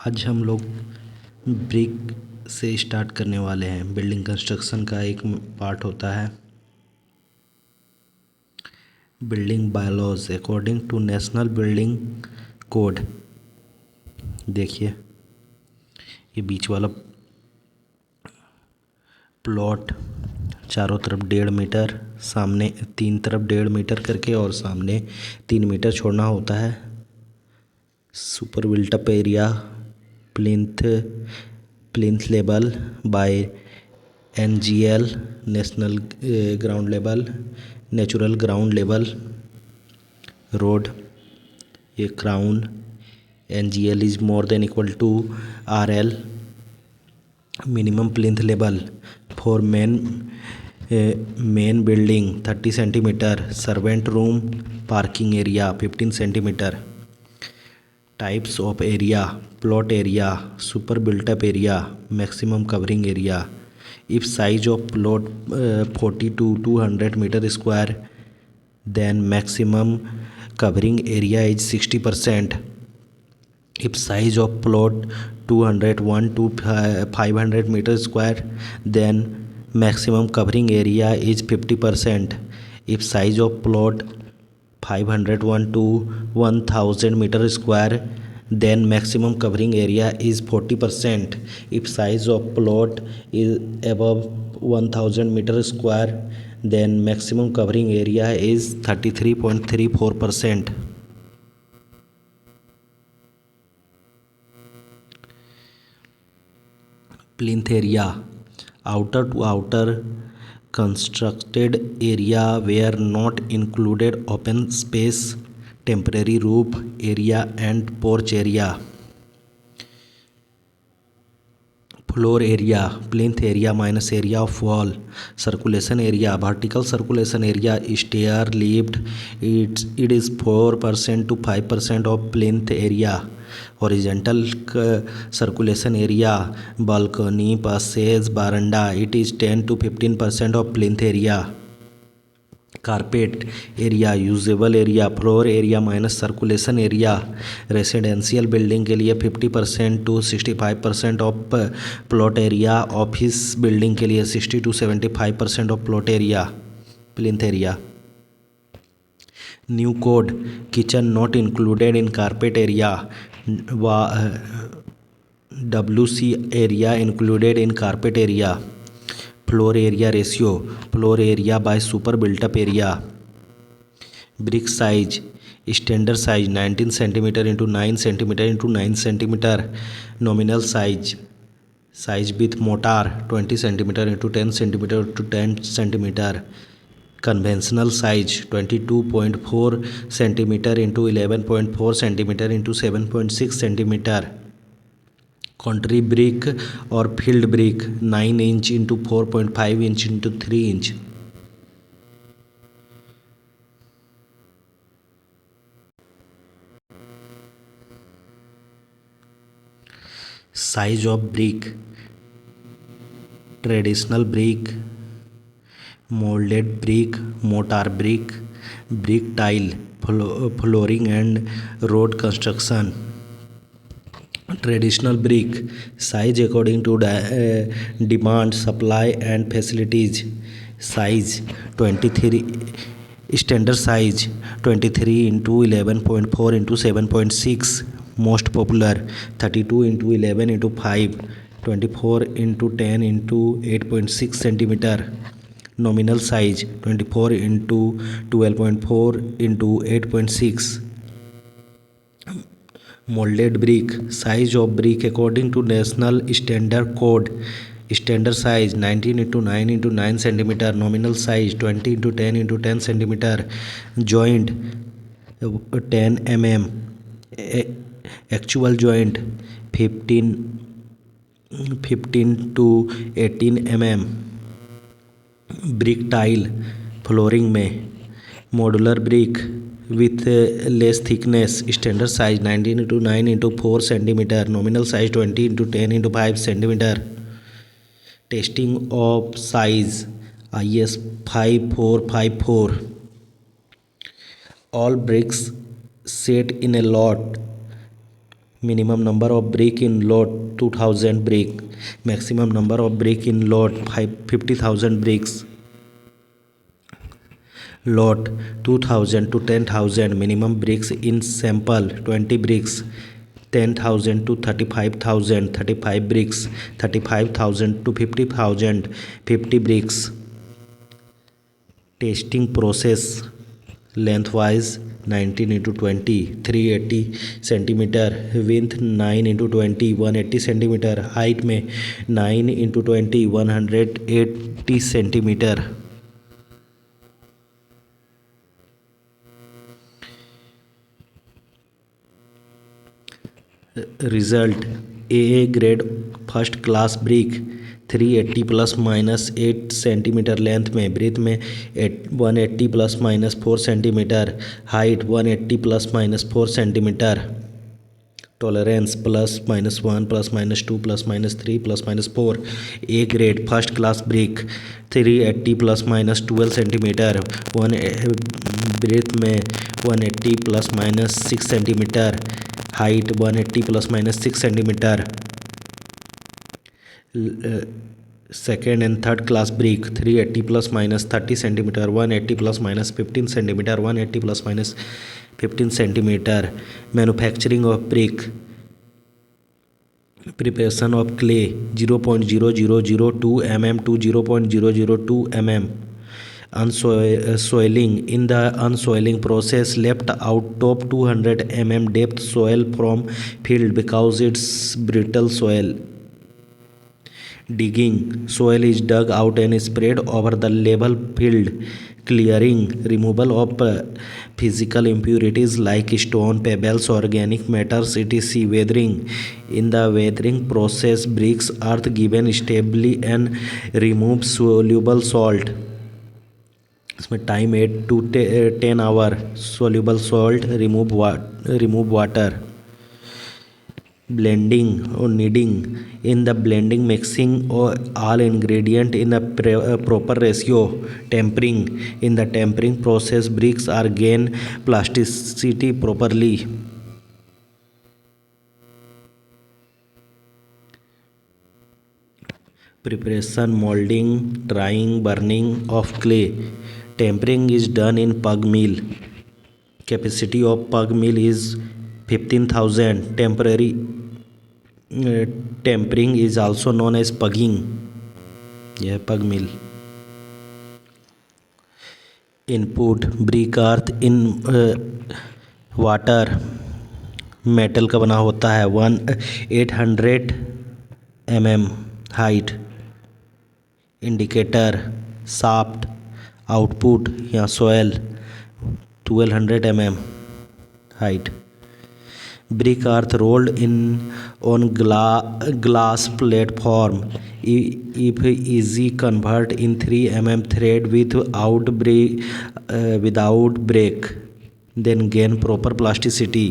आज हम लोग ब्रिक से स्टार्ट करने वाले हैं। बिल्डिंग कंस्ट्रक्शन का एक पार्ट होता है building bylaws according to national building code. देखिए ये बीच वाला प्लॉट चारों तरफ 1.5 मीटर, सामने 3 तरफ 1.5 मीटर करके और सामने 3 मीटर छोड़ना होता है। Super built up area plinth plinth level by NGL national ground level, natural ground level road. ये crown NGL is more than equal to RL minimum plinth level for main building 30 centimetre, servant room parking area 15 centimetre. Types of area plot area super built up area maximum covering area. If size of plot 40 to 200 metre square then maximum covering area is 60%. If size of plot 201 to 500 meter square then maximum covering area is 50%. If size of plot 501 to 1000 meter square then maximum covering area is 40%. If size of plot is above 1000 meter square then maximum covering area is 33.34%. Plinth area outer to outer constructed area where not included open space, temporary roof area and porch area. Floor area plinth area minus area of wall. Circulation area vertical circulation area stair lift it is 4% to 5% of plinth area. Horizontal circulation area balcony passage veranda it is 10 to 15% of plinth area. Carpet area usable area floor area minus circulation area. Residential building के लिए 50% to 65% of plot area. Office building के लिए 60 to 75% of plot area plinth area. New code kitchen not included in carpet area. WC area included in carpet area. Floor area ratio floor area by super built up area. Brick size standard size 19 centimetre into 9 centimetre into 9 centimetre. Nominal size with mortar 20 centimetre into 10 centimetre into 10 centimetre. Conventional size 22.4 centimetre into 11.4 centimetre into 7.6 centimetre. Country brick और field brick 9 inch into 4.5 inch into 3 inch. Size of brick traditional brick moulded brick mortar brick brick tile flooring and road construction. Traditional brick size according to demand supply and facilities. Size 23 standard size 23 into 11.4 into 7.6। Most popular 32 into 11 into 5 24 into 10 into 8.6 centimetre. Nominal size 24 into 12.4 into 8.6। Moulded brick size of brick according to national standard code. Standard size 19 into 9 into 9 centimetre. Nominal size 20 into 10 into 10 centimetre. Joint 10 mm। Actual joint 15 to 18 mm। Brick tile flooring में। Modular brick with less thickness standard size 19 into 9 into 4 centimeter। nominal size 20 into 10 into 5 centimeter। testing of size IS 5454। all bricks set in a lot minimum number of brick in lot 2000 brick, maximum number of brick in lot 50,000 bricks. Lot 2000 to 10,000, minimum bricks in sample 20 bricks. 10,000 to 35,000, 35 bricks. 35,000 to 50,000, 50 bricks. Testing process lengthwise 19 into 20, 380 centimeter. Width 9 into 20, 180 centimeter. Height में 9 into 20, 180 centimeter. Result: AA grade first class brick 380 plus minus 8 centimetre length में, breadth में 180 plus minus 4 centimetre, height 180 plus minus 4 centimetre. Tolerance +-1 +-2 +-3 +-4. A grade first class brick 380 ± 12 centimetre, breadth में 180 ± 6 centimetre, height 180 ± 6 centimetre. Second and third class brick 380 ± 30 centimetre, 180 ± 15 centimetre, 180 ± 15 centimetre. Manufacturing of brick: preparation of clay 0.0002 mm to 0.002 mm. Unsoiling: in the unsoiling process, left out top 200 mm depth soil from field because it's brittle soil. Digging: soil is dug out and spread over the level field, clearing removal of physical impurities like stone, pebbles, organic matters, etc. Weathering: in the weathering process, bricks earth given stably and remove soluble salt. इसमें time 8 to 10 hour. soluble salt, remove water. Blending or kneading: in the blending, mixing all ingredient in a proper ratio. Tempering: in the tempering process, bricks are gain plasticity properly. Preparation, molding, drying, burning of clay. Tempering is done in pug mill. Capacity of pug mill is 15,000. Tempering is also known as pugging. यह pug mill. Input: brick earth in water. Metal का बना होता है. 800 mm height. Indicator shaft. Output या soil 1200 mm height. Brick earth rolled in on glass platform. If easy, convert in 3 mm thread without break, then gain proper plasticity.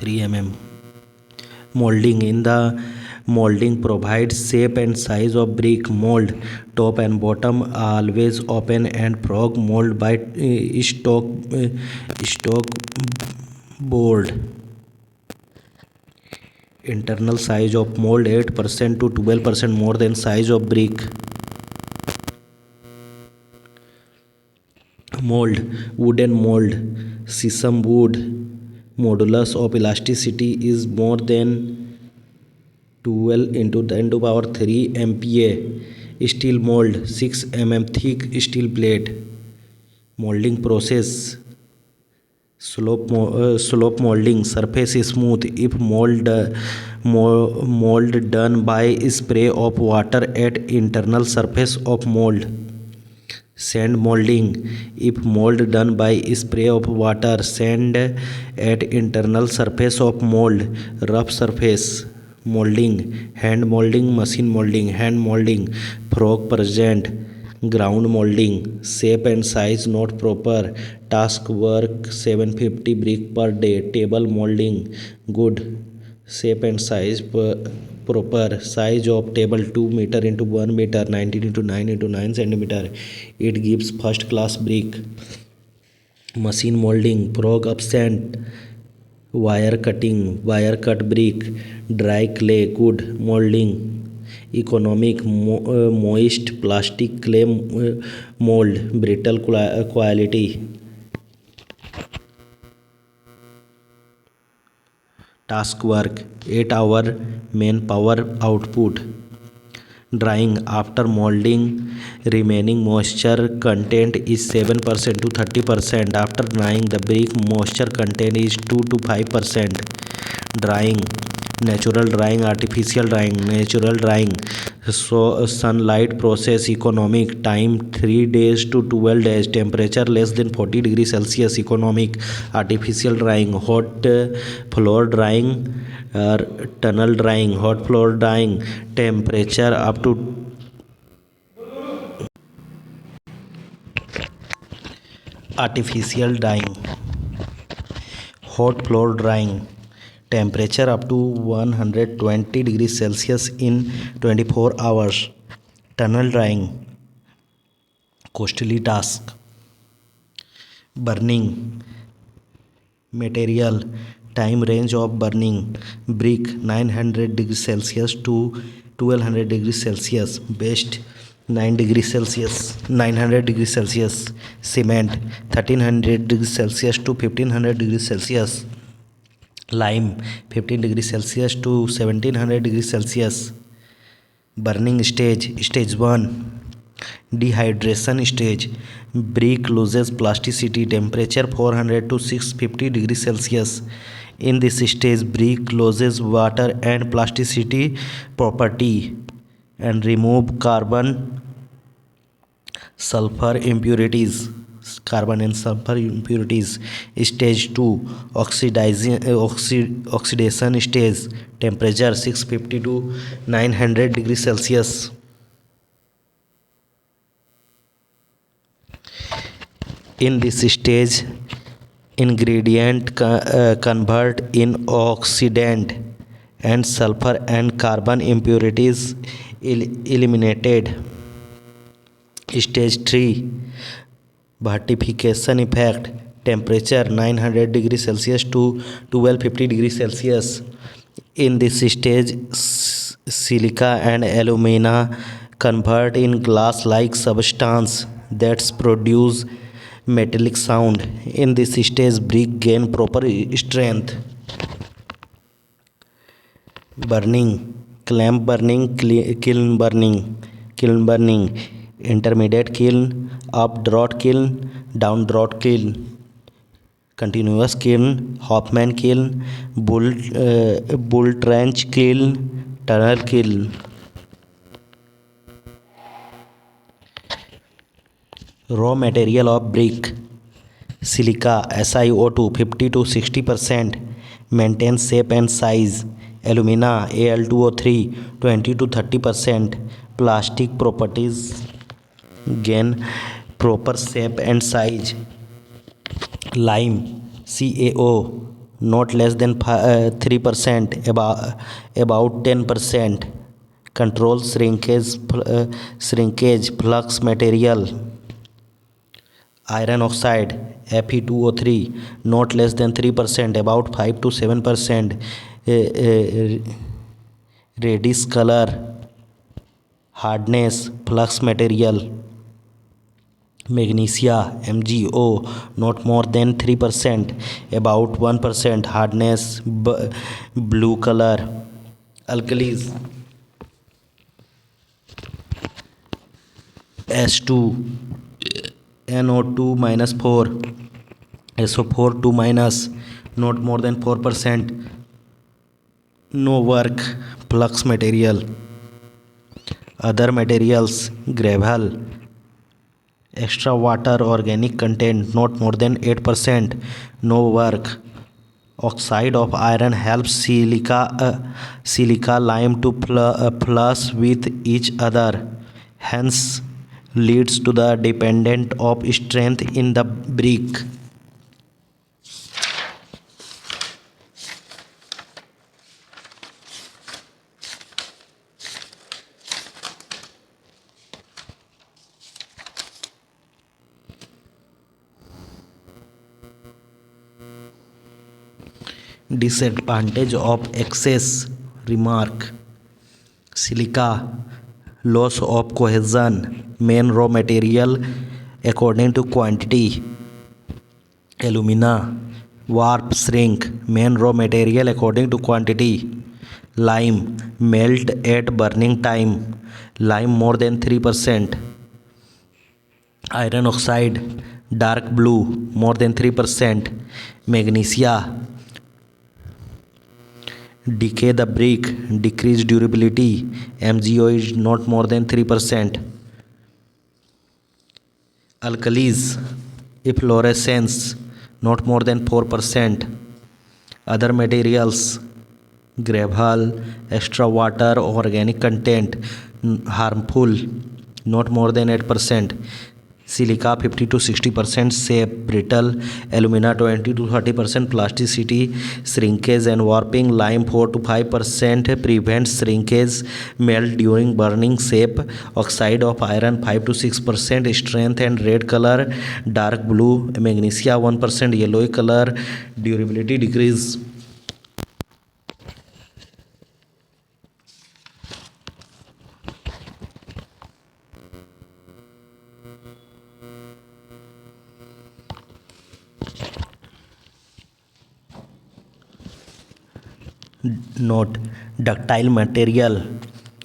3 mm. Molding: in the molding, provides shape and size of brick. Mold: top and bottom always open and frog mold by stock board. Internal size of mold 8% to 12% more than size of brick. Mold: wooden mold. Sesame wood modulus of elasticity is more than 12 into 10 to power 3 MPa. Steel mold 6 mm thick steel plate. Molding process: slope molding. Surface smooth if mold done by spray of water at internal surface of mold. Sand molding: if mold done by spray of water sand at internal surface of mold. Rough surface molding: hand molding, machine molding. Hand molding, frog present. Ground molding, shape and size not proper. Task work 750 brick per day. Table molding, good, shape and size proper. Size of table 2 meter into 1 meter, 19 into 9 into 9 centimeter. It gives first class brick. machine molding, frog absent, wire cutting, wire cut brick, dry clay, good molding, economic, moist plastic clay mold, brittle quality. Task work 8 hour manpower output. Drying after molding, remaining moisture content is 7% to 30%. After drying, the brick moisture content is 2 to 5%. Drying, natural drying, artificial drying. Natural drying, so sunlight process, economic, time 3 days to 12 days, temperature less than 40 degrees Celsius, economic. Artificial drying, hot floor drying, or tunnel drying. Hot floor drying, temperature up to artificial drying. Hot floor drying, temperature up to 120 degrees Celsius in 24 hours. Tunnel drying, costly task. Burning material, time range of burning, brick 900 degrees Celsius to 1200 degrees Celsius, best 9 degrees Celsius, 900 degrees Celsius. Cement 1300 degrees Celsius to 1500 degrees Celsius. Lime 15 degrees Celsius to 1700 degrees Celsius. Burning stage 1, dehydration stage, brick loses plasticity, temperature 400 to 650 degrees Celsius. In this stage, brick loses water and plasticity property and remove sulfur impurities carbon and sulfur impurities. Stage 2, oxidation stage, temperature 650 to 900 degrees Celsius. In this stage, ingredient convert in oxidant and sulfur and carbon impurities eliminated. Stage 3, Bhatification effect, temperature 900 degrees Celsius to 1250 degrees Celsius. In this stage, silica and alumina convert in glass-like substance that produce metallic sound. In this stage, brick gain proper strength. Burning, clamp burning, kiln burning, intermediate kiln, up draught kiln, down draught kiln, continuous kiln, Hoffman kiln, bull trench kiln, tunnel kiln. Raw material of brick: silica SiO2 50 to 60%, maintains shape and size. Alumina Al2O3 20 to 30%, plastic properties, gain proper shape and size. Lime CaO not less than 3%, about 10%, control shrinkage flux material. Iron oxide Fe2O3 not less than 3%, about 5 to 7%, reddish color, hardness flux material. Magnesia MgO not more than 3%, about 1%, hardness, blue color. Alkalis S2 NO2 minus 4, SO4 2 minus, not more than 4%, no work, flux material. Other materials, gravel, extra water, organic content not more than 8%, no work. Oxide of iron helps silica lime to plus with each other, hence leads to the dependent of strength in the brick. Disadvantage of excess. Remark. Silica, loss of cohesion, main raw material according to quantity. Alumina, warp shrink, main raw material according to quantity. Lime, melt at burning time, lime more than 3%. Iron oxide, dark blue, more than 3%. Magnesia, decay the brick, decrease durability, MgO is not more than 3%. Alkalis, efflorescence, not more than 4%. Other materials, gravel, extra water, organic content, harmful, not more than 8%. Silica 50 to 60% shape, brittle. Alumina 20 to 30% plasticity, shrinkage and warping. Lime 4 to 5% prevents shrinkage, melt during burning. Shape. Oxide of iron 5 to 6% strength and red color, dark blue. Magnesia 1% yellow color, durability decrease. Note: ductile material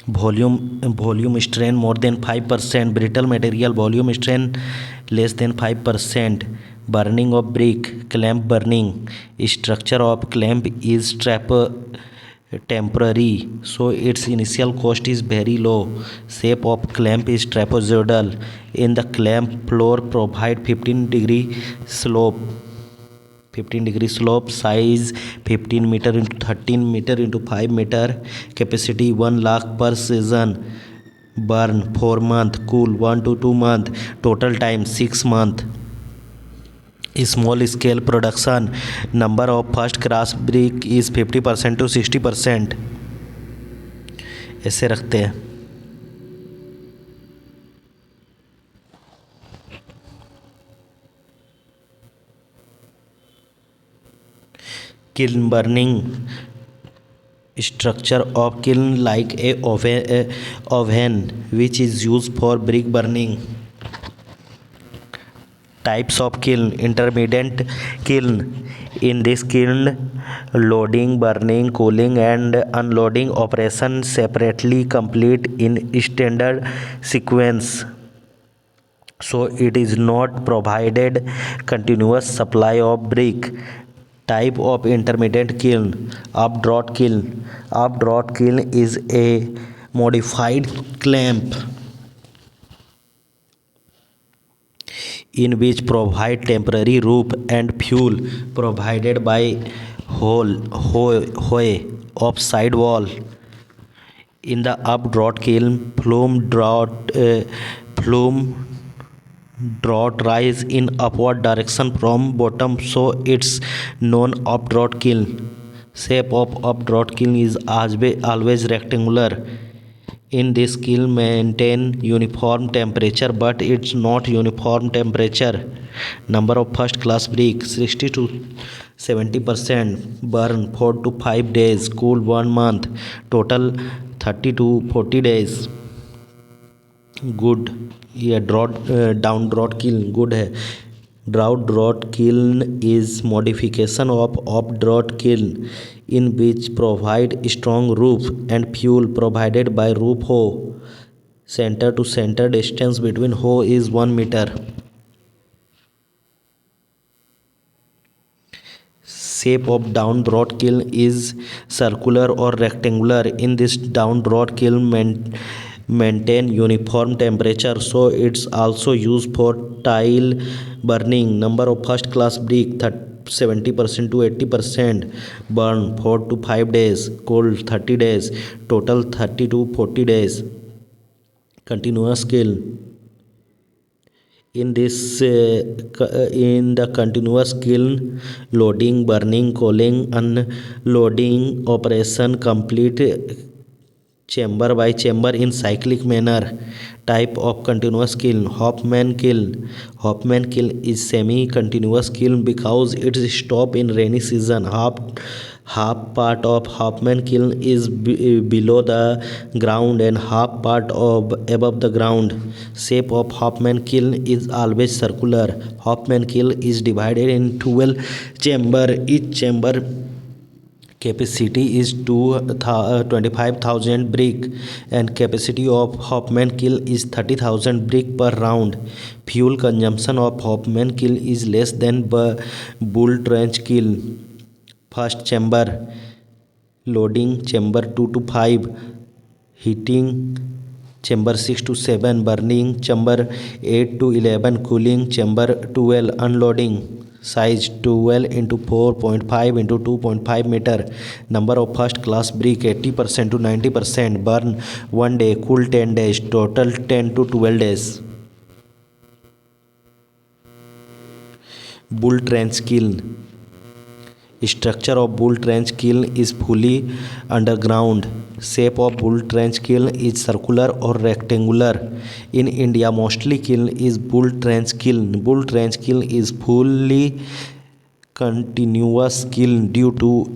volume strain more than 5%, brittle material volume strain less than 5%. Burning of brick, clamp burning. Structure of clamp is temporary, so its initial cost is very low. Shape of clamp is trapezoidal. In the clamp, floor provide 15-degree slope. Size 15 meter into 13 meter into 5 meter. Capacity 1 lakh per season. Burn 4 month. Cool 1 to 2 month. Total time 6 month. Small scale production, number of first class brick is 50% to 60%. ऐसे रखते हैं. Kiln burning, structure of kiln like a oven which is used for brick burning. Types of kiln. Intermediate kiln. In this kiln, loading, burning, cooling and unloading operation separately complete in standard sequence, so it is not provided continuous supply of brick. Type of intermediate kiln. Updraft kiln. Updraft kiln is a modified clamp in which provide temporary roof and fuel provided by hoe of side wall. In the updraft kiln, plume draught rise in upward direction from bottom, so it's known updraft kiln. Shape of updraft kiln is always rectangular. In this kiln maintain uniform temperature, but it's not uniform temperature. Number of first class brick 60 to 70%. Burn 4 to 5 days. Cool 1 month. Total 30 to 40 days. Good. ये down drought kiln good है. Drought kiln is modification of up-drought kiln in which provide strong roof and fuel provided by roof hoe. Center to center distance between hoe is 1 meter. Shape of down drought kiln is circular or rectangular. In this down drought kiln maintain uniform temperature, so it's also used for tile burning. Number of first class brick 70% to 80%. Burn 4 to 5 days. Cold 30 days. Total 30 to 40 days. Continuous kiln. In the continuous kiln, loading, burning, cooling, unloading operation complete chamber by chamber in cyclic manner. Type of continuous kiln. Hoffman kiln. Hoffman kiln is semi-continuous kiln because it stops in rainy season. Half part of Hoffman kiln is below the ground and half part of above the ground. Shape of Hoffman kiln is always circular. Hoffman kiln is divided in 12 chamber. Each chamber capacity is 25,000 brick and capacity of Hoffman kiln is 30,000 brick per round. Fuel consumption of Hoffman kiln is less than Bull Trench kiln. First chamber loading, chamber 2 to 5 heating, chamber 6 to 7 burning, chamber 8 to 11 cooling, chamber 12 unloading. Size 12 into 4.5 into 2.5 meter. Number of first class brick 80% to 90%. Burn 1 day, cool 10 days. Total 10 to 12 days. Bull Trench kiln. Structure of Bull Trench kiln is fully underground. Shape of Bull Trench kiln is circular or rectangular. In India, mostly kiln is Bull Trench kiln. Bull Trench kiln is fully continuous kiln due to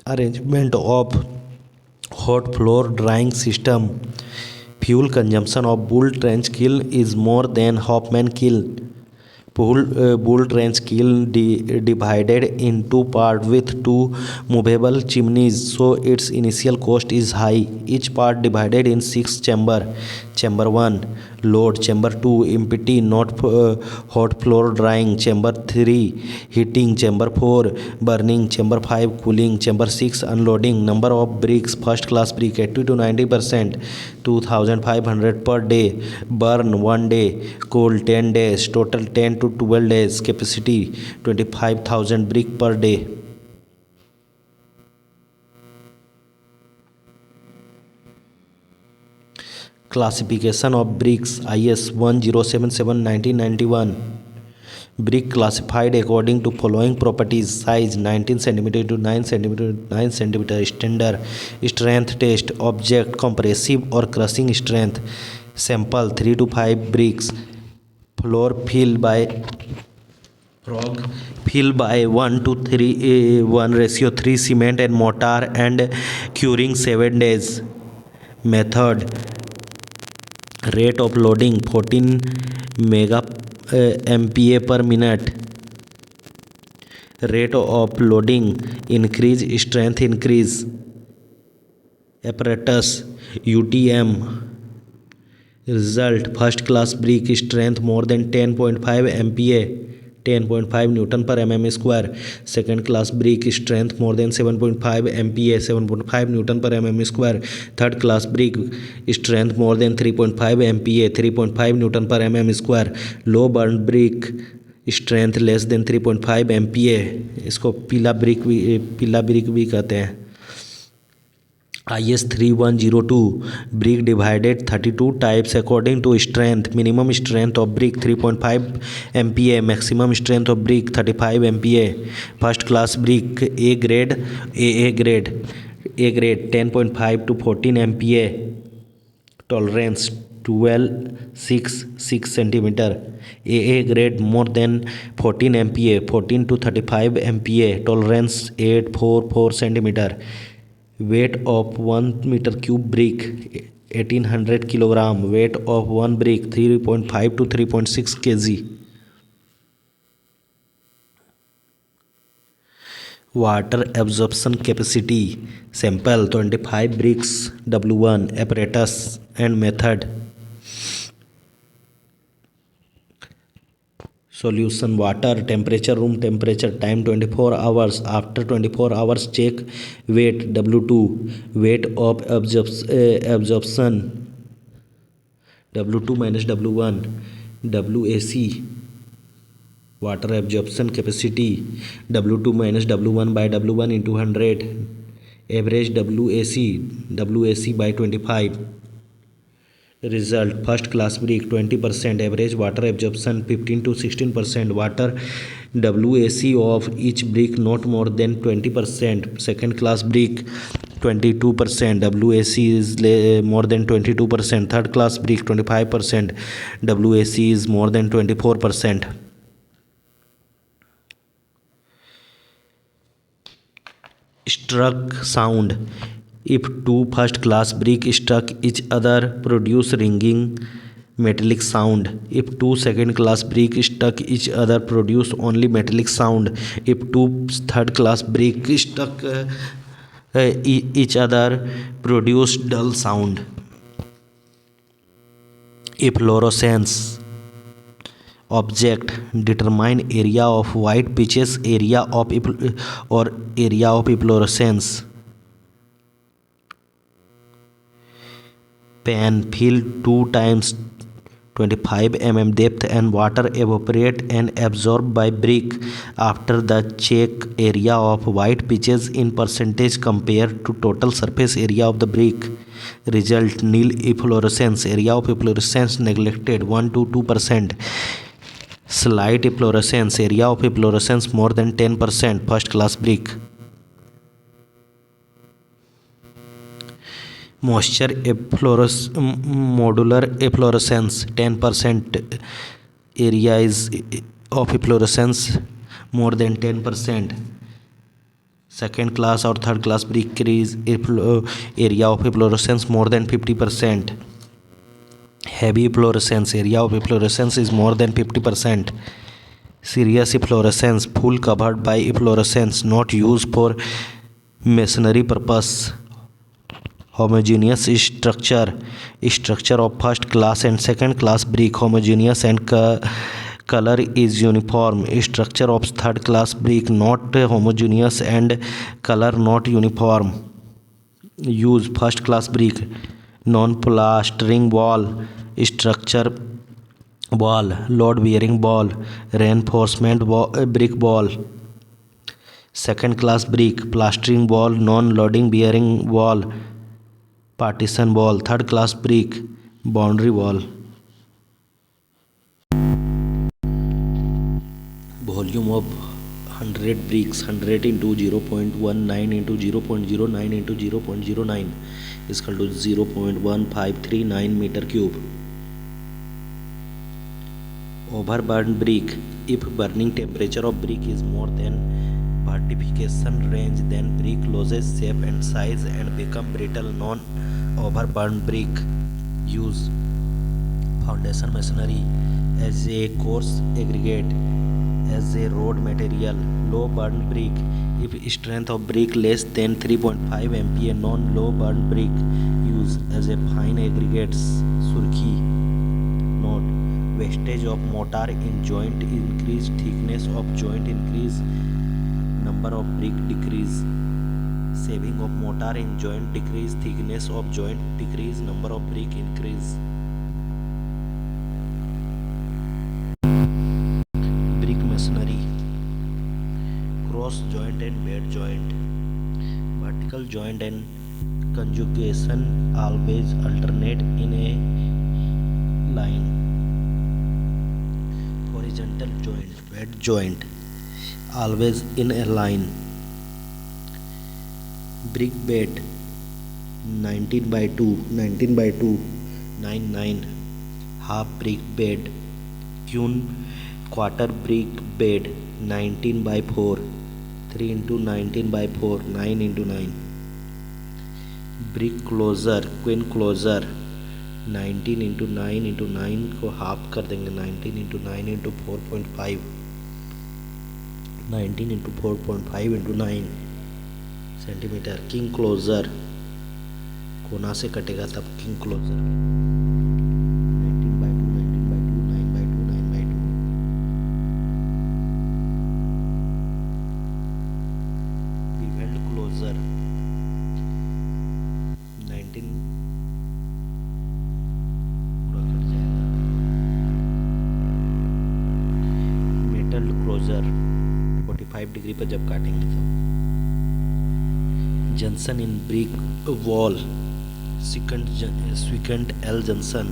arrangement of hot floor drying system. Fuel consumption of Bull Trench kiln is more than Hoffman kiln. Bull Trench kiln divided in two parts with two movable chimneys, so its initial cost is high. Each part divided in 6 chambers. Chamber 1 load, chamber 2 empty not hot floor drying, chamber 3 heating, chamber 4 burning, chamber 5 cooling, chamber 6 unloading. Number of bricks, first class brick 80 to 90%, 2500 per day. Burn 1 day, cool 10 days, total 10 to 12 days. Capacity 25,000 brick per day. Classification of bricks. IS 1077 1991. Brick classified according to following properties: size 19 cm to 9 cm, standard strength test, object compressive or crushing strength, sample 3 to 5 bricks, floor filled by 1 to 3 1 ratio 3 cement and mortar and curing 7 days. Method: rate of loading 14 mega MPa per minute. Rate of loading increase, strength increase. Apparatus UTM. Result: first class brick strength more than 10.5 MPa, 10.5 Newton per mm square. Second class brick strength more than 7.5 MPa, 7.5 Newton per mm square. Third class brick strength more than 3.5 MPa, 3.5 Newton per mm square. Low burn brick strength less than 3.5 MPa, इसको पीला brick भी कहते हैं. IS 3102. Brick divided 32 types according to strength. Minimum strength of brick 3.5 MPa, maximum strength of brick 35 MPa. First class brick A grade, AA grade. A grade 10.5 to 14 MPa. Tolerance 6 cm. AA grade more than 14 MPa, 14 to 35 MPa. Tolerance 844 cm. Weight of 1 meter cube brick 1800 kilogram. Weight of one brick 3.5 to 3.6 kg. Water absorption capacity. Sample 25 bricks. W1. Apparatus and method. Solution: water, temperature, room temperature, time 24 hours. After 24 hours check weight. W2. Weight of absorption. W2 minus W1. WAC. Water absorption capacity. W2 minus W1 by W1 into 100. Average WAC by 25. Result: first class brick 20%, average water absorption 15 to 16%. Water WAC of each brick not more than 20%. Second class brick 22%, WAC is more than 22%. Third class brick 25%, WAC is more than 24%. struck sound. If two first class bricks struck each other, produce ringing metallic sound. If two second class bricks struck each other, produce only metallic sound. If two third class bricks struck each other, produce dull sound. Efflorescence object determine area of white pitches, area of or area of efflorescence. Pan filled 2 times 25 mm depth and water evaporate and absorbed by brick. After the check area of white pitches in percentage compared to total surface area of the brick. Result nil efflorescence, area of efflorescence neglected 1 to 2%. Slight efflorescence, area of efflorescence more than 10%, first class brick. Moisture modular efflorescence 10%, area is of efflorescence more than 10%. Second class or third class brick is area of efflorescence more than 50%. Heavy efflorescence, area of efflorescence is more than 50%. Serious efflorescence, full covered by efflorescence, not used for masonry purpose. Homogeneous structure of first class and second class brick homogeneous and color is uniform. Structure of third class brick not homogeneous and color not uniform. Use first class brick non-plastering wall structure wall, load bearing wall, reinforcement brick wall. Second class brick plastering wall, non-loading bearing wall, partition wall. Third class brick boundary wall. Volume of 100 bricks, 100 into 0.19 into 0.09 into 0.09 is equal to 0.1539 meter cube. Overburned brick, if burning temperature of brick is more than vertification range, then brick loses shape and size and become brittle. Non-overburned brick. Use foundation masonry as a coarse aggregate, as a road material. Low burned brick, if strength of brick less than 3.5 MPa. Non-low burned brick used as a fine aggregates. Surkhi. Note: wastage of mortar in joint increase, thickness of joint increase, number of brick decrease. Saving of mortar in joint decrease, thickness of joint decrease, number of brick increase. Brick masonry. Cross joint and bed joint. Vertical joint and conjugation always alternate in a line. Horizontal joint, bed joint, always in a line. Brick bed 19 by 2, 99. Half brick bed. Hewn quarter brick bed 19 by 4, 3 into 19 by 4, 9 into 9. Brick closure, queen closure 19 into 9 into 9 को half कर देंगे. 19 into 9 into 4.5, 19 into 4.5 into 9 centimetre. King closer कोना से कटेगा तब king closer 19 by 2, 19 by 2, 9 by 2, 9 by 2. Beveled closer 19 पूरा cut जाएगा. Metal closure 45 degree पर जब काटेंगे तब. Junction in brick wall, secant L junction.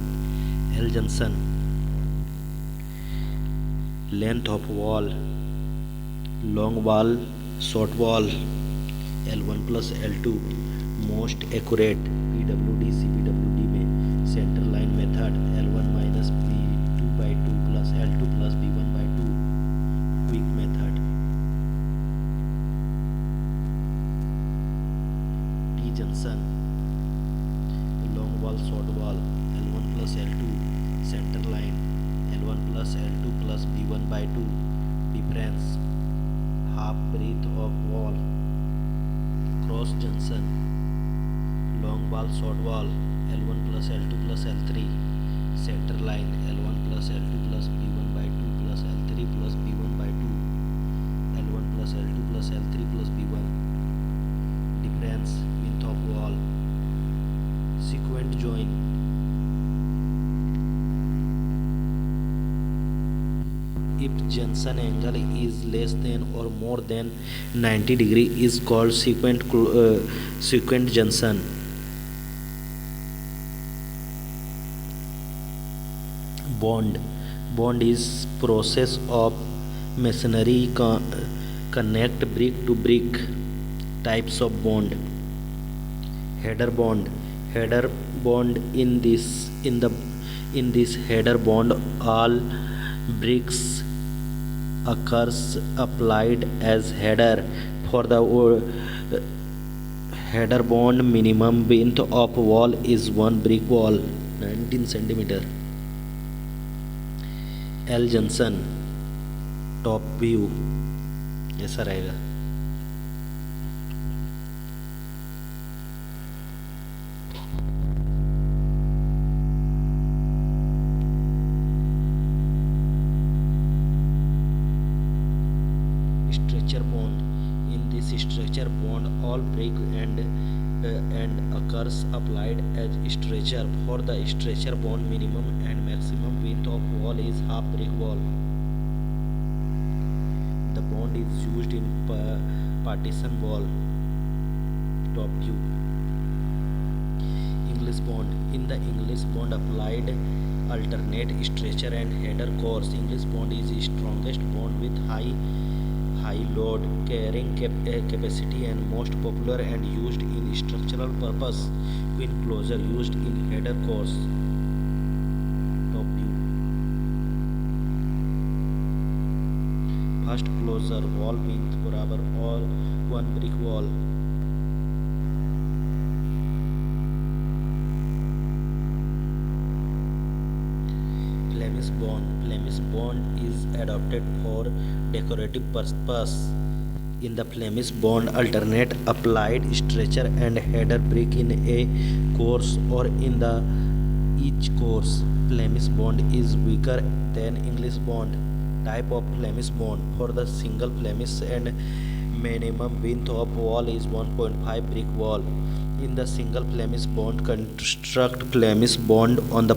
Length of wall, long wall, short wall, L1 plus L2. Most accurate PWD CPWD में center line method L1 minus B2 by 2 plus L2 plus B1 by 2. Quick method. junction, long wall, short wall, L1 plus L2, center line, L1 plus L2 plus B1 by 2, difference, half breadth of wall, cross junction, long wall, short wall, L1 plus L2 plus L3, center line, L1 plus L2 plus B1 by 2 plus L3 plus B1 by 2, L1 plus L2 plus L3 plus B1, difference, width of wall, sequent join, if junction angle is less than or more than 90 degree is called sequent junction. Bond is process of masonry connect brick to brick. Types of bond. Header bond in this header bond all bricks occurs applied as header. For the header bond minimum width of wall is one brick wall 19 centimeter. L junction top view ऐसा रहेगा. Structure bond. In this structure bond all brick and occurs applied as structure. For the structure bond minimum and maximum width of wall is half brick wall. The bond is used in partition wall. Top view. English bond. In the English bond applied alternate structure and header course. English bond is the strongest bond with high load carrying capacity and most popular and used in structural purpose. Pin closure used in header course. Top view. First closure wall width बराबर all one brick wall. Flemish bond is adopted for decorative purpose. In the Flemish bond alternate applied structure and header brick in a course or in the each course. Flemish bond is weaker than English bond. Type of Flemish bond. For the single Flemish and minimum width of wall is 1.5 brick wall. In the single Flemish bond construct Flemish bond on the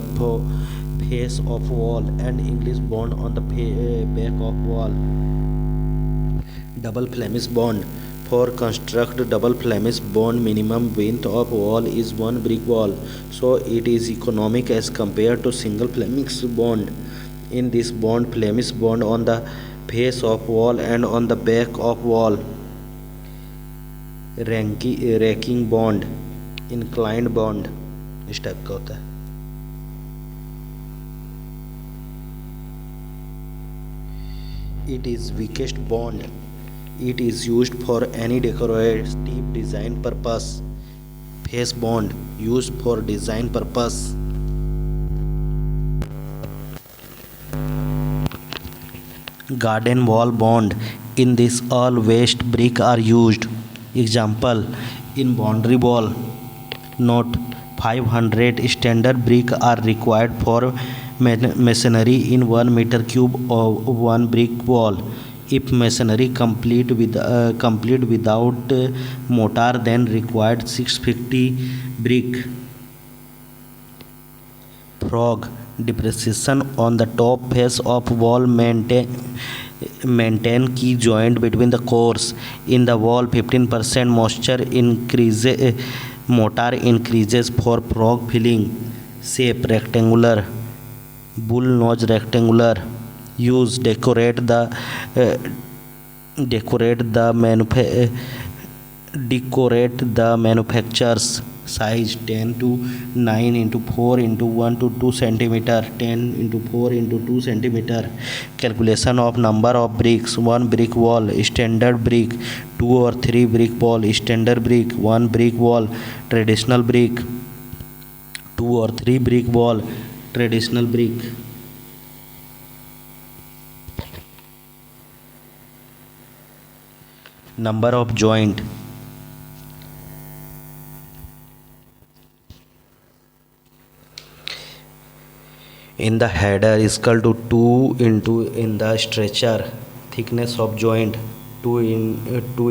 face of wall and English bond on the back of wall. Double Flemish bond. For construct double Flemish bond minimum width of wall is one brick wall, so it is economic as compared to single Flemish bond. In this bond Flemish bond on the face of wall and on the back of wall. Racking bond, inclined bond इस type का होता है. It is weakest bond. It is used for any decorative design purpose. Face bond used for design purpose. Garden wall bond. In this all waste brick are used. Example, in boundary wall. Note, 500 standard brick are required for masonry in 1 meter cube of one brick wall. If masonry complete without mortar, then required 650 brick. Frog depreciation on the top face of wall maintain key joint between the cores. In the wall 15% mortar increases for frog filling. Shape rectangular. Bull nose rectangular. Use decorate the decorate the manufacturer's size 10 to 9 into 4 into 1 to 2 centimeter 10 into 4 into 2 centimeter. Calculation of number of bricks: 1 brick wall standard brick, 2 or 3 brick wall standard brick, 1 brick wall traditional brick, 2 or 3 brick wall traditional brick. Number of joint: in the header is equal to 2 into in the stretcher thickness of joint 2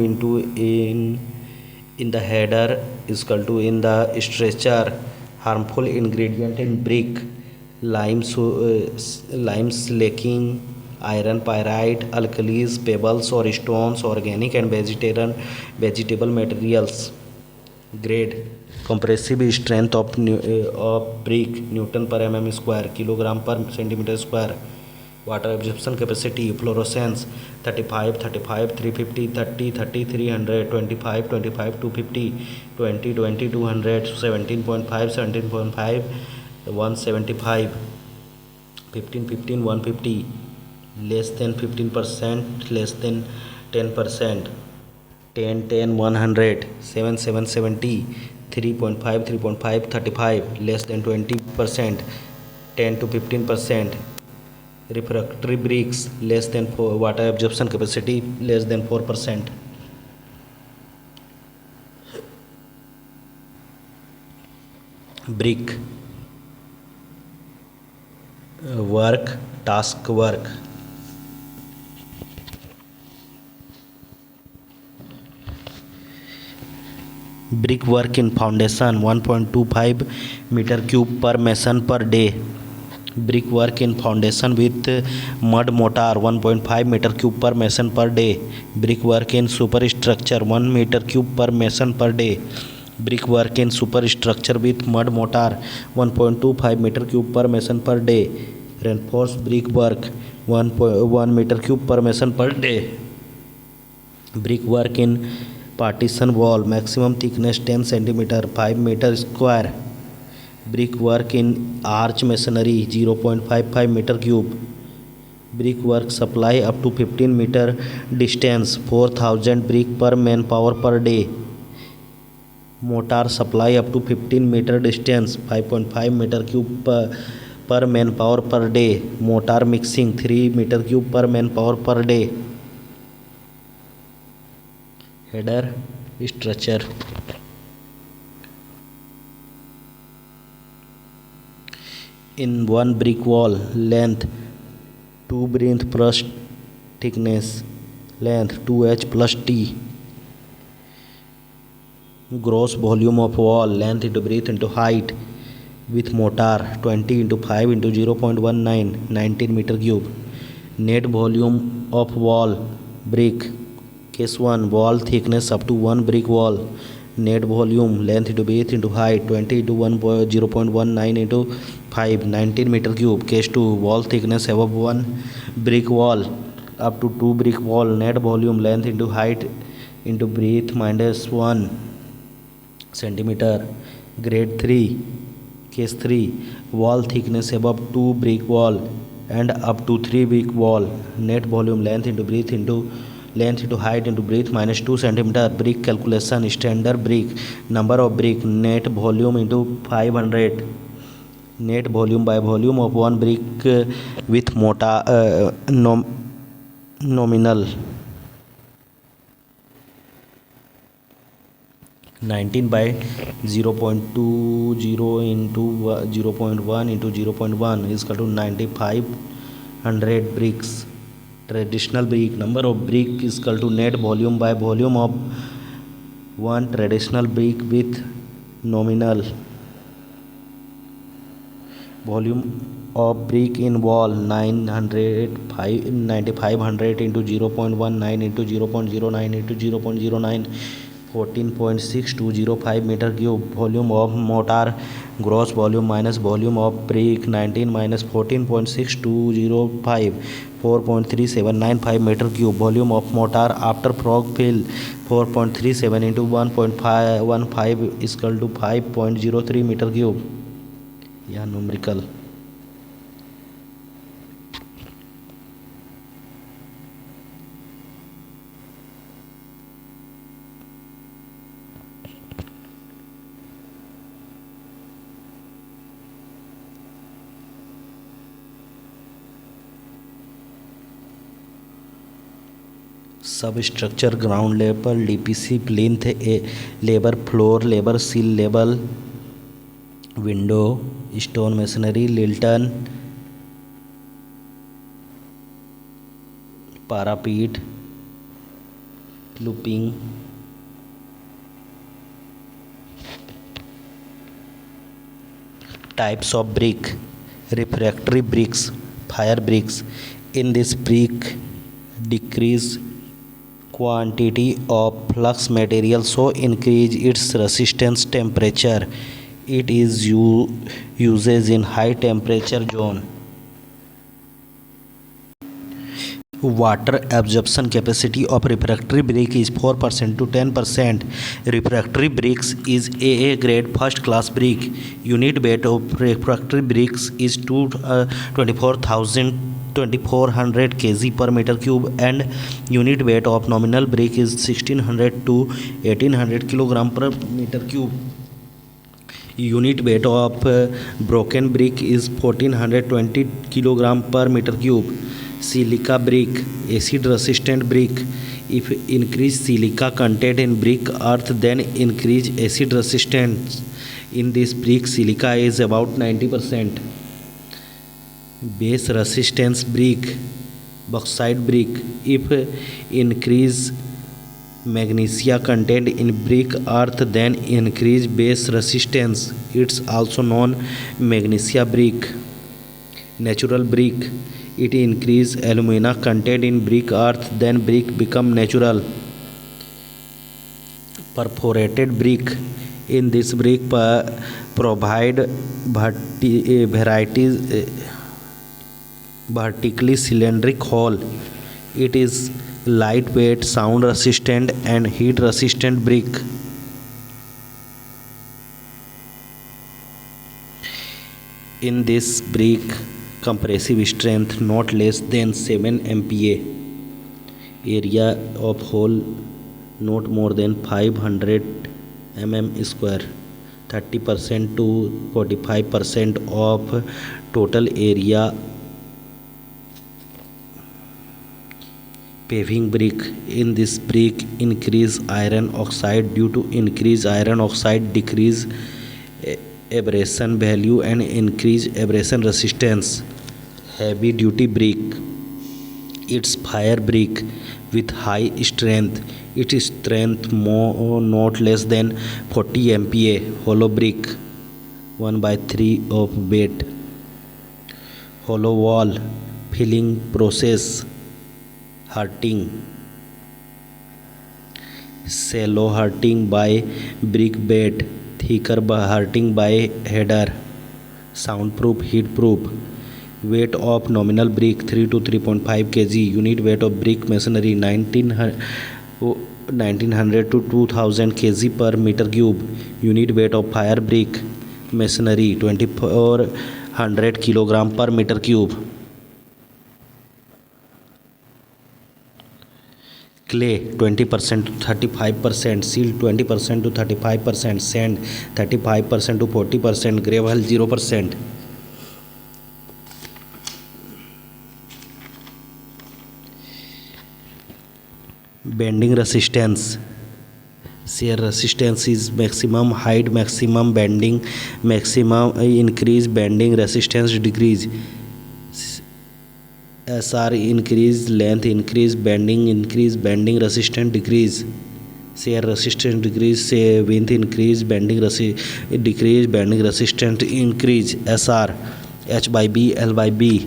into in the header is equal to in the stretcher harmful ingredient in brick: lime slaking, iron pyrite, alkalis, pebbles or stones, organic and vegetable materials. Grade: compressive strength of brick Newton per mm square, kilogram per centimeter square. Water absorption capacity: fluorescence 35 35 350 30 30 300 25 25 250 20 20 200 17.5 17.5 175 15 15 150 less than 15% less than 10% 10 10 100 7 7 70 3.5 3.5 35 less than 20% 10 to 15%. Refractory bricks less than 4 water absorption capacity less than 4%. Brick work task work. Brick work in foundation 1.25 meter cube per mason per day. Brick work in foundation with mud mortar 1.5 meter cube per mason per day. Brick work in superstructure 1 meter cube per mason per day. Brick work in superstructure with mud mortar 1.25 meter cube per mason per day. Reinforced brick work 1 meter cube per mason per day. Brick work in partition wall maximum thickness 10 centimeter 5 meter square. Brick work in arch masonry 0.55 meter cube. Brick work supply up to 15 meter distance 4000 brick per manpower per day. Mortar supply up to 15 meter distance 5.5 meter cube per manpower per day. Mortar mixing 3 meter cube per manpower per day. Header structure. In one brick wall length 2 breadth plus thickness length 2h plus t. Gross volume of wall length into breadth into height with mortar 20 into 5 into 0.19 19 meter cube. Net volume of wall brick. Case 1 wall thickness up to 1 brick wall. Net volume length into breadth into height 20 into 0.19 into 5 19 meter cube. Case 2 wall thickness above 1 brick wall up to 2 brick wall. Net volume length into height into breadth minus 1 centimeter. Grade 3. Case 3 wall thickness above 2 brick wall and up to 3 brick wall. Net volume length into breadth into length into height into breadth minus 2 centimeter. Brick calculation: standard brick number of brick net volume into 500. Net volume by volume of one brick with mortar nominal 19 by 0.20 into 0.1 into 0.1 is equal to 9500 bricks. Traditional brick number of brick is equal to net volume by volume of one traditional brick with nominal volume of brick in wall 9500 into 0.19 into 0.09 into 0.09 14.6205 meter cube. Volume of mortar gross volume minus volume of brick 19 minus 14.6205 4.3795 meter cube. Volume of mortar after frog fill 4.37 into 1.515 is equal to 5.03 meter cube. Yeah, numerical. Substructure ground level DPC plinth labor floor labor sill level window stone masonry lintel parapet looping types of brick refractory bricks fire bricks. In this brick decrease quantity of flux material so increase its resistance temperature. It is uses in high temperature zone. Water absorption capacity of refractory brick is 4% to 10%. Refractory bricks is AA grade first class brick. Unit weight of refractory bricks is 2400 kg per meter cube and unit weight of nominal brick is 1600 to 1800 kg per meter cube. Unit weight of broken brick is 1420 kg per meter cube. Silica brick acid resistant brick. If increase silica content in brick earth then increase acid resistance. In this brick silica is about 90%. Base resistance brick bauxite brick. If increase magnesia content in brick earth then increase base resistance. It's also known magnesia brick. Natural brick. It increase alumina content in brick earth then brick become natural. Perforated brick. In this brick provide vertically cylindric hole. It is lightweight, sound resistant and heat resistant brick. In this brick compressive strength not less than 7 MPa. Area of hole not more than 500 mm square. 30% to 45% of total area. Paving brick. In this brick increase iron oxide. Due to increase iron oxide decrease abrasion value and increase abrasion resistance. Heavy duty brick. It's fire brick with high strength. Its strength not less than 40 MPa. Hollow brick 1/3 of weight. Hollow wall filling process. Hurting. Shallow hurting by brick bed. Thicker hurting by header. Soundproof, heatproof. Weight of nominal brick 3 to 3.5 kg. Unit weight of brick masonry 1900 to 2000 kg per meter cube. Unit weight of fire brick masonry 2400 kg per meter cube. Clay 20% to 35%, silt 20% to 35%, sand 35% to 40%, gravel 0%. Bending resistance. Shear resistance is maximum height, maximum bending, maximum increase bending resistance decrease. SR increase length, increase bending resistance decrease. Shear resistance decrease, width increase, decrease bending resistance increase. SR H by B, L by B.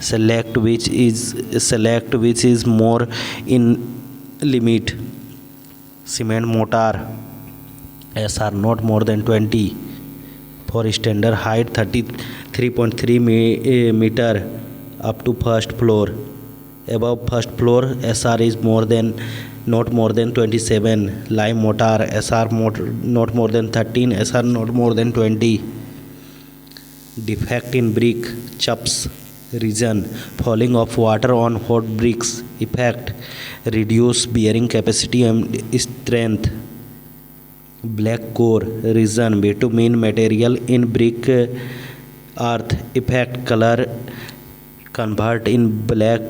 Select which is more in limit. Cement mortar SR not more than 20. For standard height 33.3 meter up to first floor. Above first floor, SR is not more than 27. Lime mortar, SR not more than 13, SR not more than 20. Defect in brick, chups. Reason: falling of water on hot bricks. Effect: reduce bearing capacity and strength. Black core. Reason: bitumen material in brick earth. Effect: color convert in black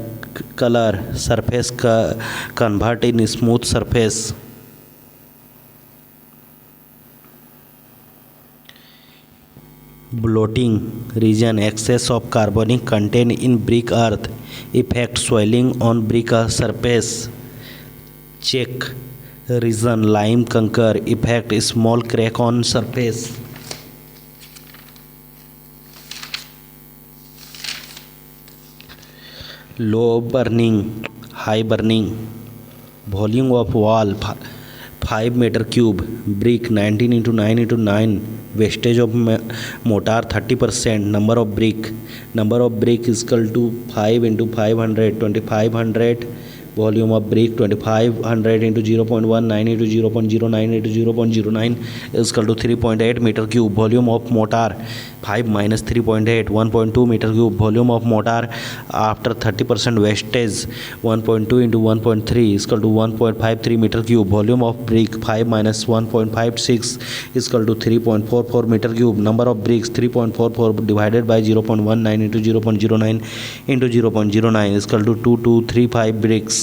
color. Surface convert in smooth surface. Bloating. Reason: excess of carbonic content in brick earth. Effect: swelling on brick surface. Check. Reason: lime conquer. Effect: small crack on surface. Low burning, high burning. Volume of wall 5 meter cube. Brick 19 into 9 into 9. Wastage of mortar 30%. Number of brick is equal to 5 into 500, 2500. Volume of brick 2500 into 0.19 into 0.09 into 0.09 is equal to 3.8 meter cube. Volume of mortar 5 minus 3.8, 1.2 meter cube. Volume of mortar after 30% wastage 1.2 into 1.3 is equal to 1.53 meter cube. Volume of brick 5 minus 1.56 is equal to 3.44 meter cube. Number of bricks 3.44 divided by 0.19 into 0.09 into 0.09 is equal to 2235 bricks.